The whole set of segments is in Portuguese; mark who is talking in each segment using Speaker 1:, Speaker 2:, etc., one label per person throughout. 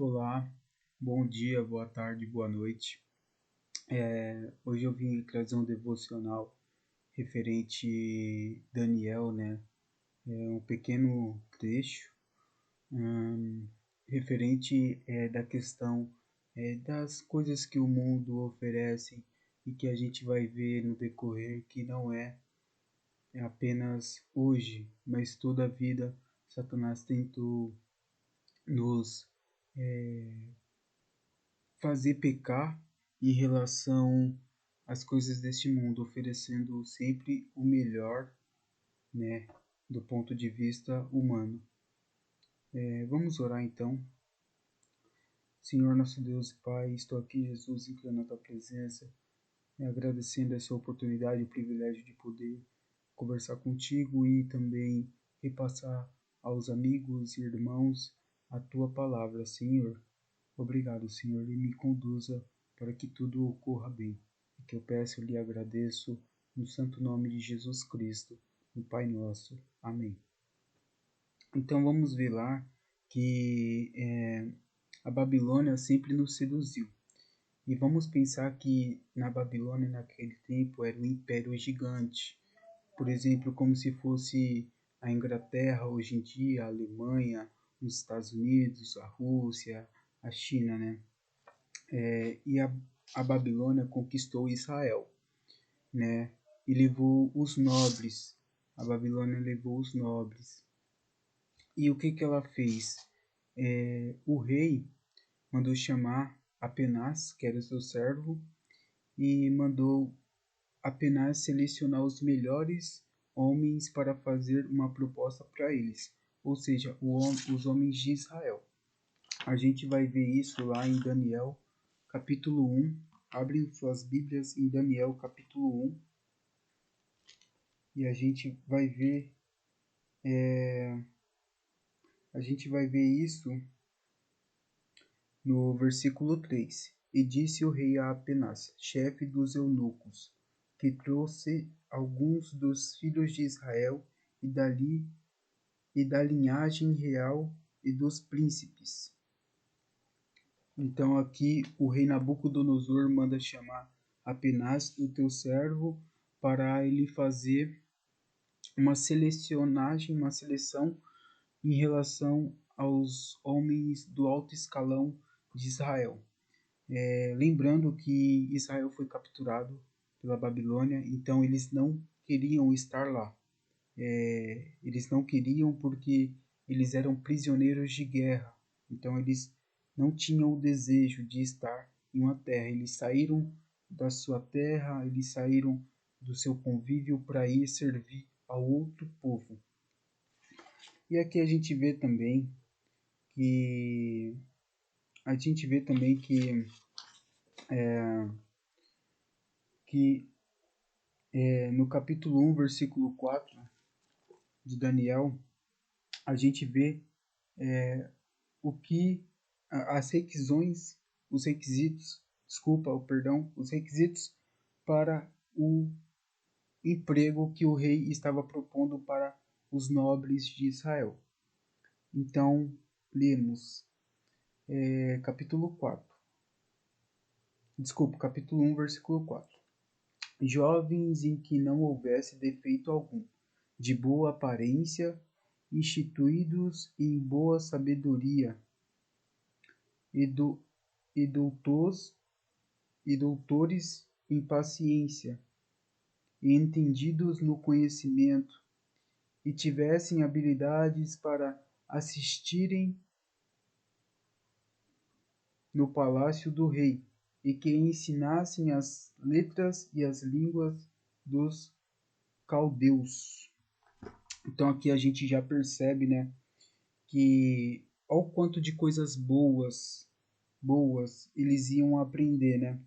Speaker 1: Olá, bom dia, boa tarde, boa noite. Hoje eu vim trazer um devocional referente Daniel, né? Um pequeno trecho referente da questão das coisas que o mundo oferece e que a gente vai ver no decorrer que não é apenas hoje, mas toda a vida Satanás tentou nos fazer pecar em relação às coisas deste mundo, oferecendo sempre o melhor, né, do ponto de vista humano. Vamos orar então. Senhor nosso Deus e Pai, estou aqui, Jesus, entrando na tua presença, agradecendo essa oportunidade e o privilégio de poder conversar contigo e também repassar aos amigos e irmãos a tua palavra, Senhor. Obrigado, Senhor, e me conduza para que tudo ocorra bem. E que eu peço e lhe agradeço no santo nome de Jesus Cristo, o Pai nosso. Amém. Então vamos ver lá que a Babilônia sempre nos seduziu. E vamos pensar que na Babilônia, naquele tempo, era um império gigante. Por exemplo, como se fosse a Inglaterra hoje em dia, a Alemanha, os Estados Unidos, a Rússia, a China, né? E a Babilônia conquistou Israel, né? E levou os nobres. A Babilônia levou os nobres. E o que que ela fez? O rei mandou chamar Apenas, que era o seu servo, e mandou apenas selecionar os melhores homens para fazer uma proposta para eles, ou seja, os homens de Israel. A gente vai ver isso lá em Daniel, capítulo 1. Abrem suas Bíblias em Daniel, capítulo 1. E a gente vai ver isso no versículo 3. E disse o rei a Apenas, chefe dos eunucos, que trouxe alguns dos filhos de Israel e da linhagem real e dos príncipes. Então aqui o rei Nabucodonosor manda chamar Apenas, o teu servo, para ele fazer uma seleção em relação aos homens do alto escalão de Israel. Lembrando que Israel foi capturado pela Babilônia, então eles não queriam estar lá. Eles não queriam porque eles eram prisioneiros de guerra, então eles não tinham o desejo de estar em uma terra. Eles saíram da sua terra, eles saíram do seu convívio para ir servir ao outro povo. E aqui a gente vê também que no capítulo 1, versículo 4 de Daniel, a gente vê o que as requisições, os requisitos para o emprego que o rei estava propondo para os nobres de Israel. Então, lemos capítulo 1, versículo 4. Jovens em que não houvesse defeito algum, de boa aparência, instituídos em boa sabedoria, e, do, e, doutos, e doutores em paciência, e entendidos no conhecimento, e tivessem habilidades para assistirem no palácio do rei, e que ensinassem as letras e as línguas dos caldeus. Então aqui a gente já percebe, né, que ao quanto de coisas boas eles iam aprender, né?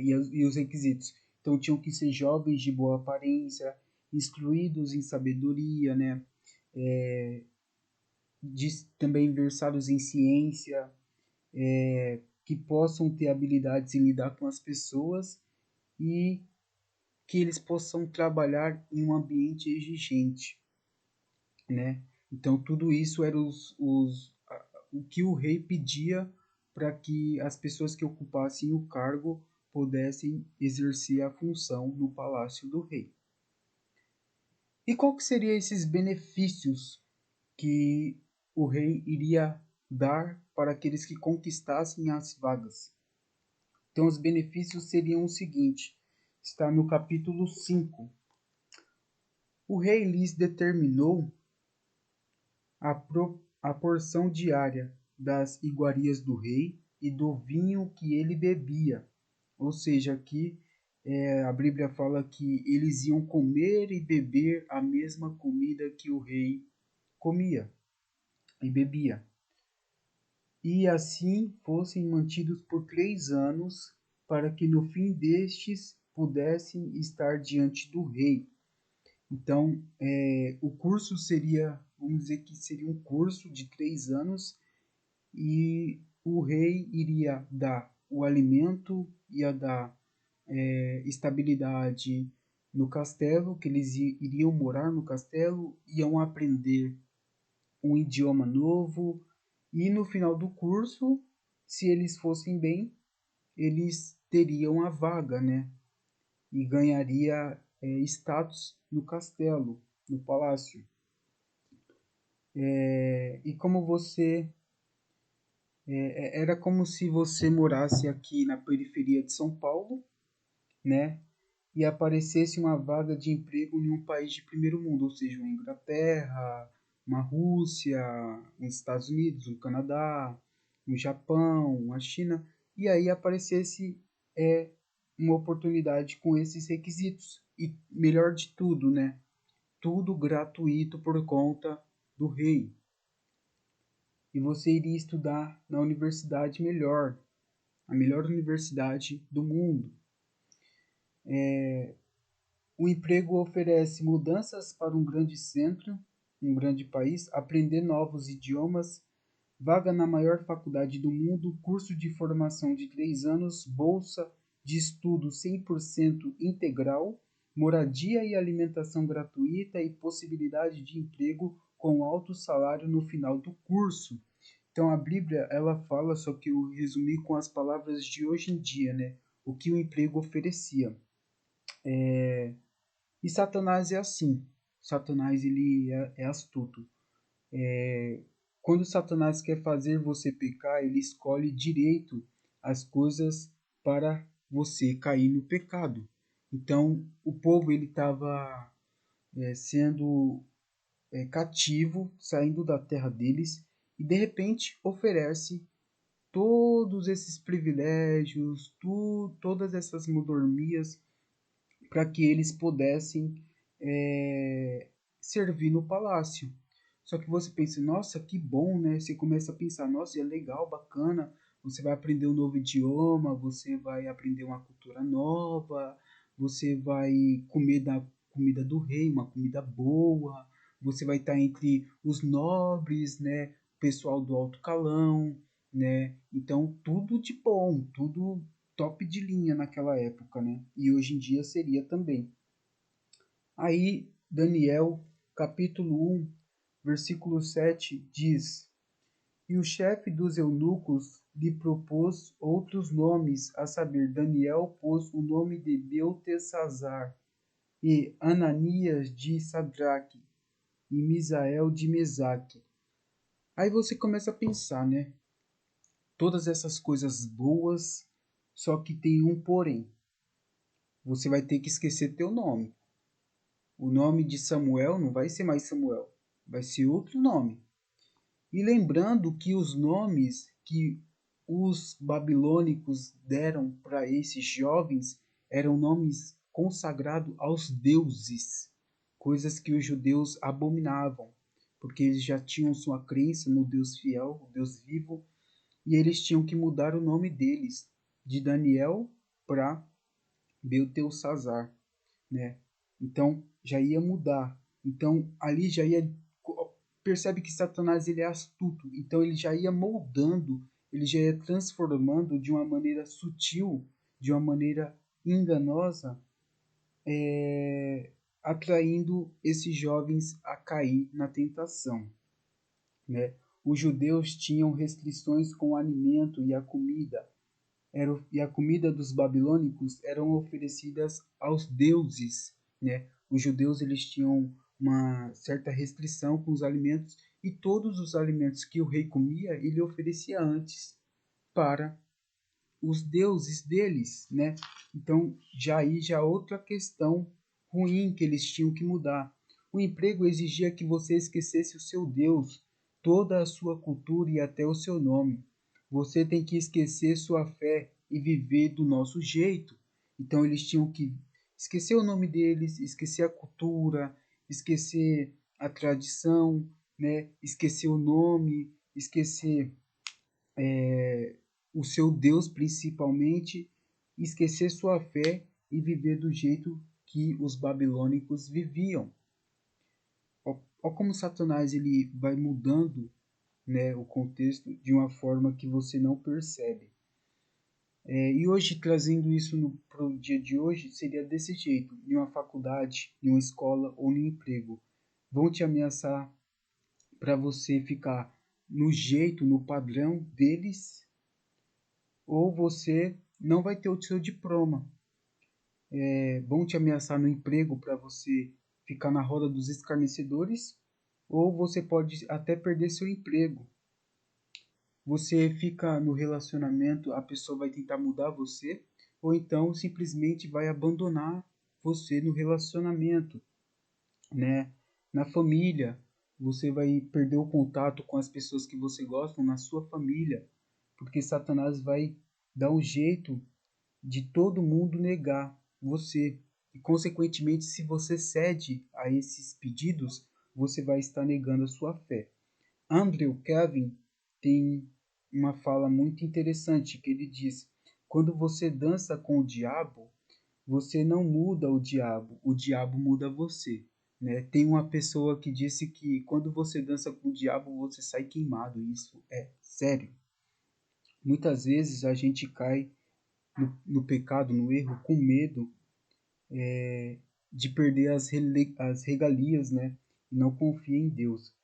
Speaker 1: E os requisitos. Então tinham que ser jovens de boa aparência, instruídos em sabedoria, né? Também versados em ciência, que possam ter habilidades em lidar com as pessoas e que eles possam trabalhar em um ambiente exigente, né? Então tudo isso eram o que o rei pedia para que as pessoas que ocupassem o cargo pudessem exercer a função no palácio do rei. E qual que seriam esses benefícios que o rei iria dar para aqueles que conquistassem as vagas? Então, os benefícios seriam o seguinte: está no capítulo 5. O rei lhes determinou a porção diária das iguarias do rei e do vinho que ele bebia. Ou seja, aqui a Bíblia fala que eles iam comer e beber a mesma comida que o rei comia e bebia. E assim fossem mantidos por 3 anos, para que no fim destes pudessem estar diante do rei. Então, o curso seria, vamos dizer que seria um curso de 3 anos, e o rei iria dar o alimento, ia dar estabilidade no castelo, que eles iriam morar no castelo, iam aprender um idioma novo, e no final do curso, se eles fossem bem, eles teriam a vaga, né? E ganharia status no castelo, no palácio. E como você era como se você morasse aqui na periferia de São Paulo, né? E aparecesse uma vaga de emprego em um país de primeiro mundo, ou seja, uma Inglaterra, uma Rússia, uns Estados Unidos, um Canadá, um Japão, uma China, e aí aparecesse uma oportunidade com esses requisitos. E melhor de tudo, né? Tudo gratuito por conta do rei. E você iria estudar na universidade melhor, a melhor universidade do mundo. O emprego oferece mudanças para um grande centro, um grande país, aprender novos idiomas, vaga na maior faculdade do mundo, curso de formação de 3 anos, bolsa de estudo 100% integral, moradia e alimentação gratuita e possibilidade de emprego com alto salário no final do curso. Então a Bíblia ela fala, só que eu resumi com as palavras de hoje em dia, né? O que o emprego oferecia. E Satanás é assim. Satanás ele é astuto. Quando Satanás quer fazer você pecar, ele escolhe direito as coisas para você cair no pecado. Então o povo ele estava sendo cativo, saindo da terra deles, e de repente oferece todos esses privilégios, todas essas mordomias para que eles pudessem servir no palácio. Só que você pensa, nossa, que bom, né? Você começa a pensar, nossa, é legal, bacana. Você vai aprender um novo idioma, você vai aprender uma cultura nova, você vai comer da comida do rei, uma comida boa. Você vai estar entre os nobres, né? O pessoal do alto calão, né? Então, tudo de bom, tudo top de linha naquela época, né? E hoje em dia seria também. Aí, Daniel, capítulo 1, versículo 7 diz: E o chefe dos eunucos lhe propôs outros nomes, a saber, Daniel pôs o nome de Beltesazar, e Ananias de Sadraque, e Misael de Mesaque. Aí você começa a pensar, né? Todas essas coisas boas, só que tem um porém. Você vai ter que esquecer teu nome. O nome de Samuel não vai ser mais Samuel, vai ser outro nome. E lembrando que os nomes que os babilônicos deram para esses jovens eram nomes consagrados aos deuses, coisas que os judeus abominavam, porque eles já tinham sua crença no Deus fiel, o Deus vivo, e eles tinham que mudar o nome deles de Daniel para Beltesazar, né? Então já ia mudar. Então ali já ia percebe que Satanás ele é astuto. Então ele já ia moldando, ele já ia transformando de uma maneira sutil, de uma maneira enganosa, atraindo esses jovens a cair na tentação, né? Os judeus tinham restrições com o alimento e a comida, e a comida dos babilônicos eram oferecidas aos deuses, né? Os judeus eles tinham uma certa restrição com os alimentos e todos os alimentos que o rei comia, ele oferecia antes para os deuses deles, né? Então, já outra questão ruim que eles tinham que mudar. O emprego exigia que você esquecesse o seu Deus, toda a sua cultura e até o seu nome. Você tem que esquecer sua fé e viver do nosso jeito. Então, eles tinham que esquecer o nome deles, esquecer a cultura, esquecer a tradição, né? Esquecer o nome, esquecer o seu Deus principalmente, esquecer sua fé e viver do jeito que os babilônicos viviam. Olha como Satanás ele vai mudando, né, o contexto de uma forma que você não percebe. E hoje, trazendo isso para o dia de hoje, seria desse jeito: em uma faculdade, em uma escola ou no emprego. Vão te ameaçar para você ficar no jeito, no padrão deles, ou você não vai ter o seu diploma. Vão te ameaçar no emprego para você ficar na roda dos escarnecedores, ou você pode até perder seu emprego. Você fica no relacionamento, a pessoa vai tentar mudar você, ou então simplesmente vai abandonar você no relacionamento, né? Na família, você vai perder o contato com as pessoas que você gosta na sua família, porque Satanás vai dar um jeito de todo mundo negar você. E, consequentemente, se você cede a esses pedidos, você vai estar negando a sua fé. Andrew Kevin tem uma fala muito interessante que ele diz: quando você dança com o diabo, você não muda o diabo muda você. Né? Tem uma pessoa que disse que quando você dança com o diabo, você sai queimado. Isso é sério. Muitas vezes a gente cai no pecado, no erro, com medo de perder as regalias, né? E não confia em Deus.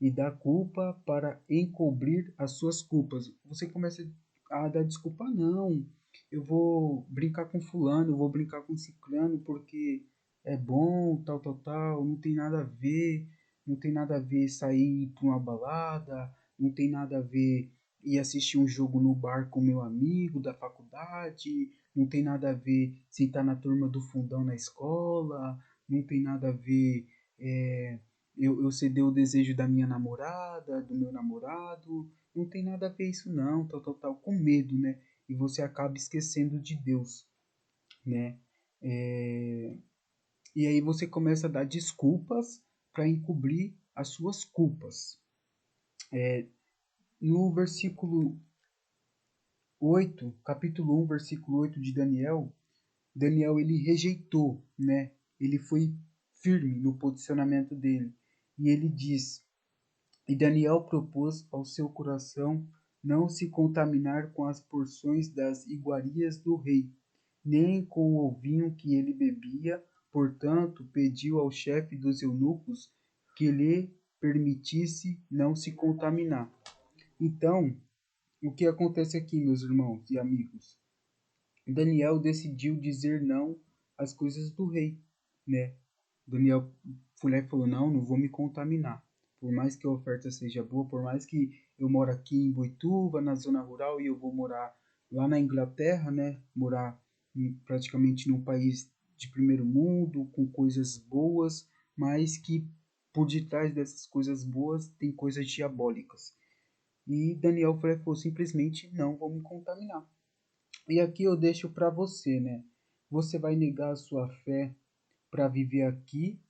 Speaker 1: E dá culpa para encobrir as suas culpas. Você começa a dar desculpa, não. Eu vou brincar com fulano, eu vou brincar com ciclano porque é bom, tal, tal, tal. Não tem nada a ver. Não tem nada a ver sair para uma balada. Não tem nada a ver ir assistir um jogo no bar com meu amigo da faculdade. Não tem nada a ver sentar na turma do fundão na escola. Não tem nada a ver eu ceder o desejo da minha namorada, do meu namorado. Não tem nada a ver isso não, tal, tal, tal, com medo, né? E você acaba esquecendo de Deus, né? E aí você começa a dar desculpas para encobrir as suas culpas. No versículo 8, capítulo 1, versículo 8 de Daniel, Daniel ele rejeitou, né? Ele foi firme no posicionamento dele. E ele diz: E Daniel propôs ao seu coração não se contaminar com as porções das iguarias do rei, nem com o vinho que ele bebia. Portanto, pediu ao chefe dos eunucos que lhe permitisse não se contaminar. Então, o que acontece aqui, meus irmãos e amigos? Daniel decidiu dizer não às coisas do rei, né? Daniel foi lá e falou: não, não vou me contaminar. Por mais que a oferta seja boa, por mais que eu moro aqui em Boituva, na zona rural, e eu vou morar lá na Inglaterra, né? Morar praticamente num país de primeiro mundo, com coisas boas, mas que por detrás dessas coisas boas tem coisas diabólicas. E Daniel falou simplesmente: não vou me contaminar. E aqui eu deixo para você, né? Você vai negar a sua fé para viver aqui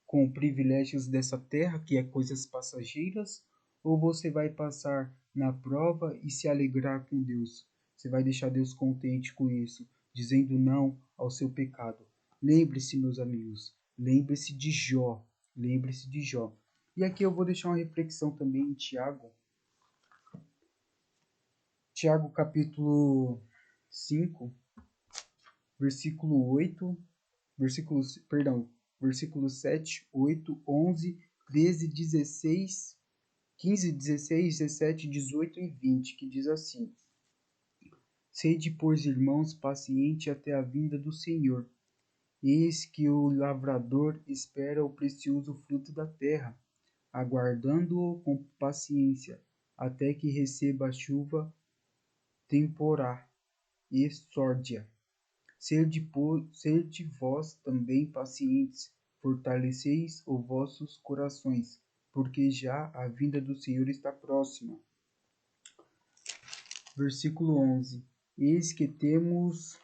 Speaker 1: com privilégios dessa terra, que é coisas passageiras, ou você vai passar na prova e se alegrar com Deus? Você vai deixar Deus contente com isso, dizendo não ao seu pecado. Lembre-se, meus amigos, lembre-se de Jó, lembre-se de Jó. E aqui eu vou deixar uma reflexão também em Tiago. Tiago capítulo 5, versículo 8, versículos 7, 8, 11, 13, 16, 15, 16, 17, 18 e 20, que diz assim: Sede, pois, irmãos, paciente até a vinda do Senhor. Eis que o lavrador espera o precioso fruto da terra, aguardando-o com paciência, até que receba a chuva temporá e sórdia. Sede vós também pacientes, fortaleceis os vossos corações, porque já a vinda do Senhor está próxima. Versículo 11. Eis que temos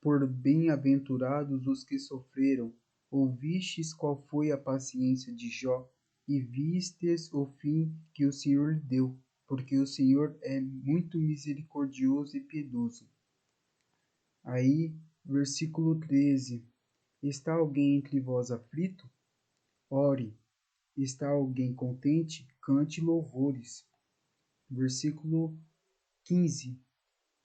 Speaker 1: por bem-aventurados os que sofreram. Ouvistes qual foi a paciência de Jó, e vistes o fim que o Senhor lhe deu, porque o Senhor é muito misericordioso e piedoso. Aí, versículo 13. Está alguém entre vós aflito? Ore. Está alguém contente? Cante louvores. Versículo 15.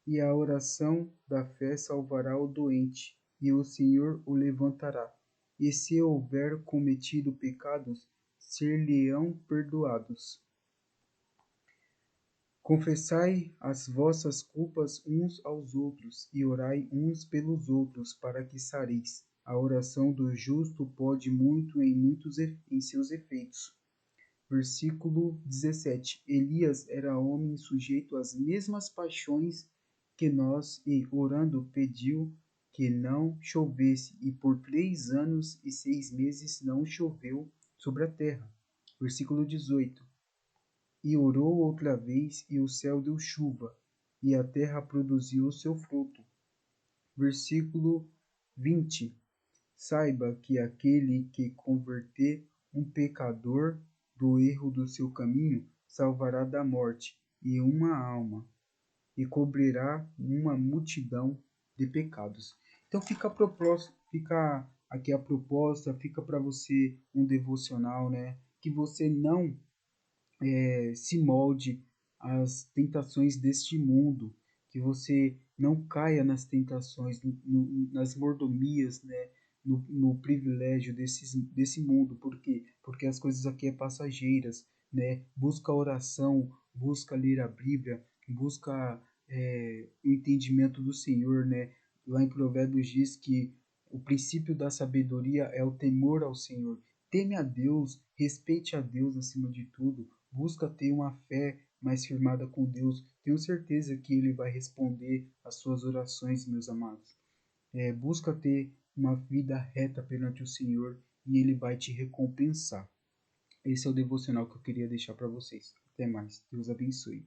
Speaker 1: E a oração da fé salvará o doente, e o Senhor o levantará. E se houver cometido pecados, ser-lhe-ão perdoados. Confessai as vossas culpas uns aos outros, e orai uns pelos outros, para que sareis. A oração do justo pode muito em seus efeitos. Versículo 17. Elias era homem sujeito às mesmas paixões que nós, e orando pediu que não chovesse, e por 3 anos e 6 meses não choveu sobre a terra. Versículo 18. E orou outra vez, e o céu deu chuva, e a terra produziu o seu fruto. Versículo 20. Saiba que aquele que converter um pecador do erro do seu caminho salvará da morte e uma alma, e cobrirá uma multidão de pecados. Então fica aqui a proposta, fica para você um devocional, né? Que você não se molde às tentações deste mundo, que você não caia nas tentações, nas mordomias, né? No privilégio desse mundo. Por quê? Porque as coisas aqui é passageiras, né? Busca a oração, busca ler a Bíblia, busca o entendimento do Senhor, né? Lá em Provérbios diz que o princípio da sabedoria é o temor ao Senhor. Teme a Deus, respeite a Deus acima de tudo, busca ter uma fé mais firmada com Deus. Tenho certeza que Ele vai responder às suas orações, meus amados. Busca ter uma vida reta perante o Senhor e Ele vai te recompensar. Esse é o devocional que eu queria deixar para vocês. Até mais. Deus abençoe.